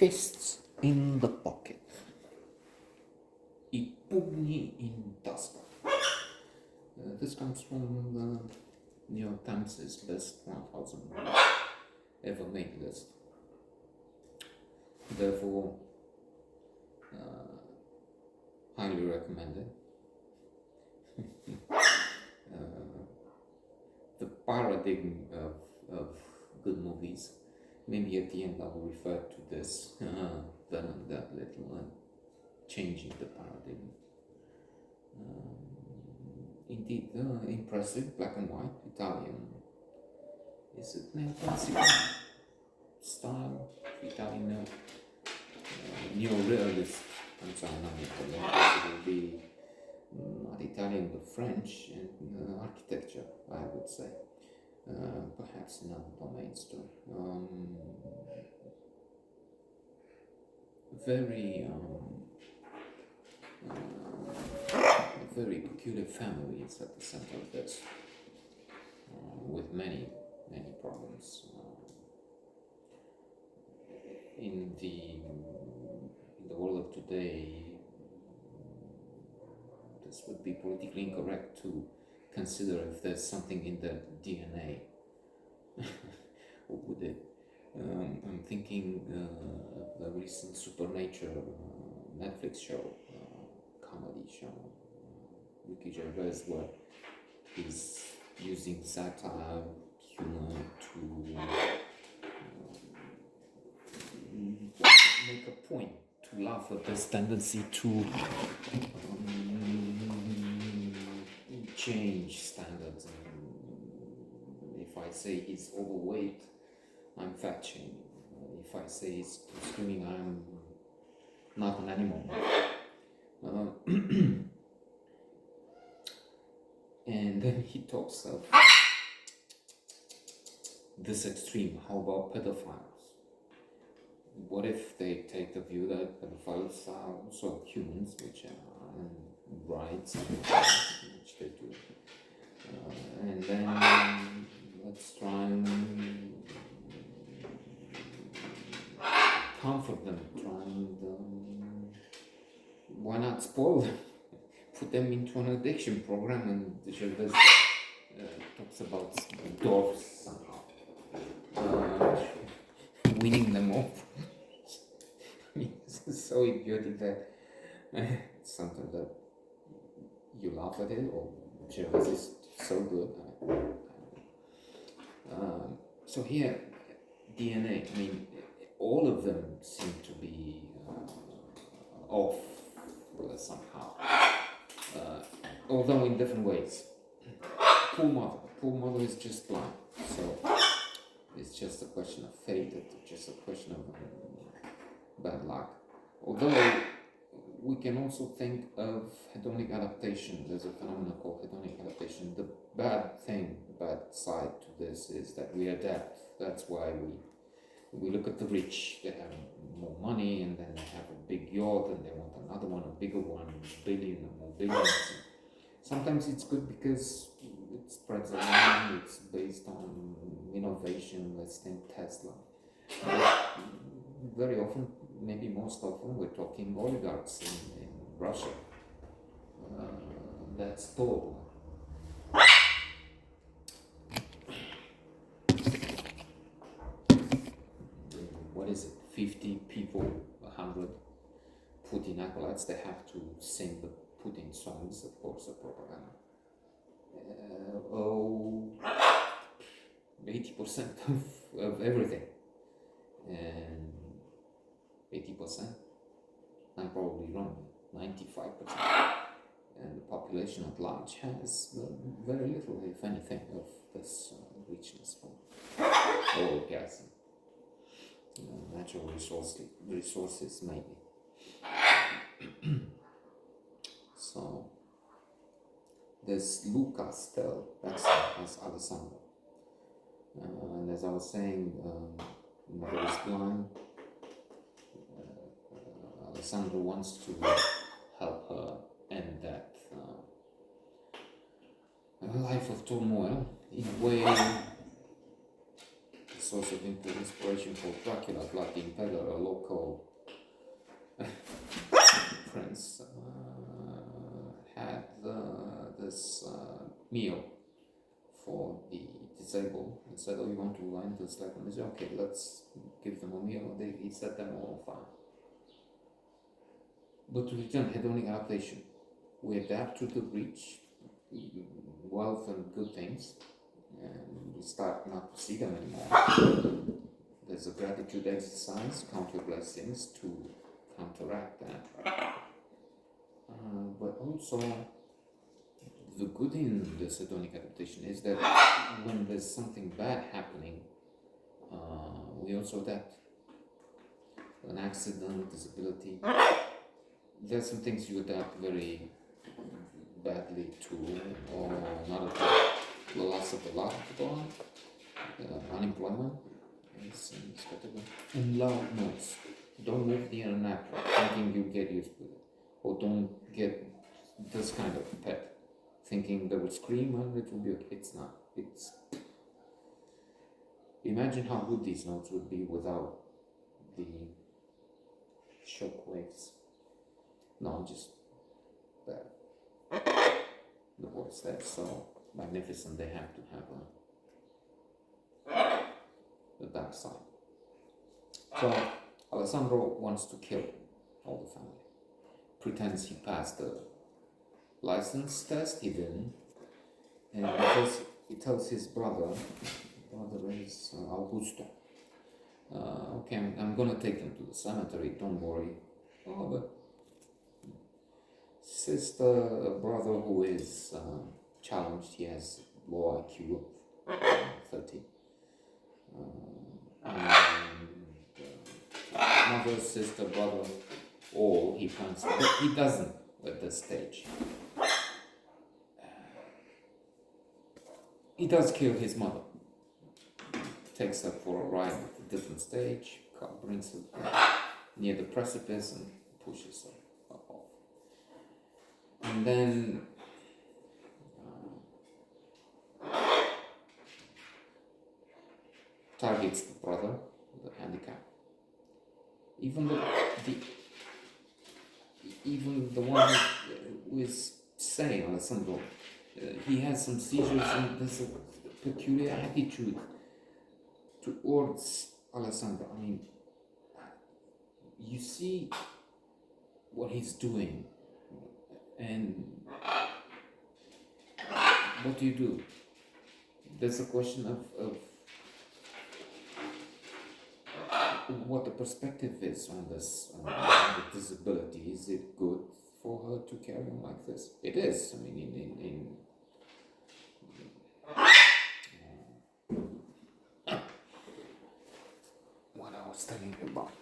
Fists in the pocket. I pugni in Tasca. This comes from the New York Times' best 1000 ever made list. Therefore, highly recommended. The paradigm of good movies. Maybe at the end I will refer to this, then and that little, and changing the paradigm. Indeed, impressive, black and white, Italian. Is it neoclassical style? Italian neorealist. I'm sorry, not Italian. It will be not Italian but French and architecture, I would say. Perhaps in other domains too. Very peculiar family is at the center of this, with many problems. In the world of today, this would be politically incorrect to consider if there's something in their DNA. Or would it? I'm thinking of the recent Supernature Netflix show, comedy show, Ricky Gervais, where he's using satire, humor to make a point, to laugh at this tendency to change standards. If I say he's overweight, I'm fat shaming. If I say he's screaming, I'm not an animal. And then he talks of this extreme. How about pedophiles? What if they take the view that pedophiles are also humans, which are rights, which they do? And then let's try and comfort them, why not spoil them? Put them into an addiction program, and the Gervais talks about dwarfs somehow, winning them off. It's so idiotic that it's something that you laugh at it, or Gervais is so good. So here, DNA, I mean, all of them seem to be off somehow, although in different ways. Poor mother is just blind, so it's just a question of fate, it's just a question of bad luck. Although we can also think of hedonic adaptation. There's a phenomenon called hedonic adaptation. The bad side to this is that we adapt. That's why we look at the rich. They have more money, and then they have a big yacht, and they want another one, a bigger one, a billion and more billions. Sometimes it's good because it spreads around. It's based on innovation. Let's think Tesla. But very often, maybe most often, we're talking oligarchs in Russia. That's total. What is it? 50 people, 100 Putin acolytes. They have to sing the Putin songs, of course, the propaganda. 80% of everything. And 80%, I'm probably wrong, 95%. And the population at large has very little, if anything, of this richness from oil, gas, and natural resources maybe. So there's Lucas Tell, that's Alessandro. And as I was saying, mother is blind. Alessandro wants to help her end that life of turmoil in a way. The source of inspiration for Dracula, Blood the Impaler, a local prince, had this meal for the disabled and said, "Oh, you want to learn this lesson?" He said, "Okay, let's give them a meal." He set them all on fire. But to return, hedonic adaptation. We adapt to the rich, wealth and good things, and we start not to see them anymore. There's a gratitude exercise, count your blessings to counteract that. But also, the good in this hedonic adaptation is that when there's something bad happening, we also adapt. An accident, disability. There's some things you adapt very badly to, or not at all. The loss of a lot of people, unemployment is unexpectable. And loud noise. Don't move the internet thinking you get used to it. Or don't get this kind of pet thinking they will scream and it will be okay. It's not. It's. Imagine how good these notes would be without the shock waves. No, just that. The voice, that's so magnificent, they have to have a dark side. So Alessandro wants to kill all the family. Pretends he passed the license test, he didn't. And he tells his brother is Augusto. Okay, I'm gonna take them to the cemetery, don't worry. Oh, but sister, brother who is challenged, he has low IQ of 30. Mother, sister, brother, all he plans, but he doesn't at this stage. He does kill his mother. Takes her for a ride at a different stage, brings her near the precipice and pushes her off. And then targets the brother with a handicap. Even the one who is saying Alessandro, he has some seizures and there's a peculiar attitude towards Alessandro. I mean, you see what he's doing, and what do you do? There's a question of what the perspective is on this, on the disability. Is it good for her to carry on like this? It is. I mean, in what I was telling you about.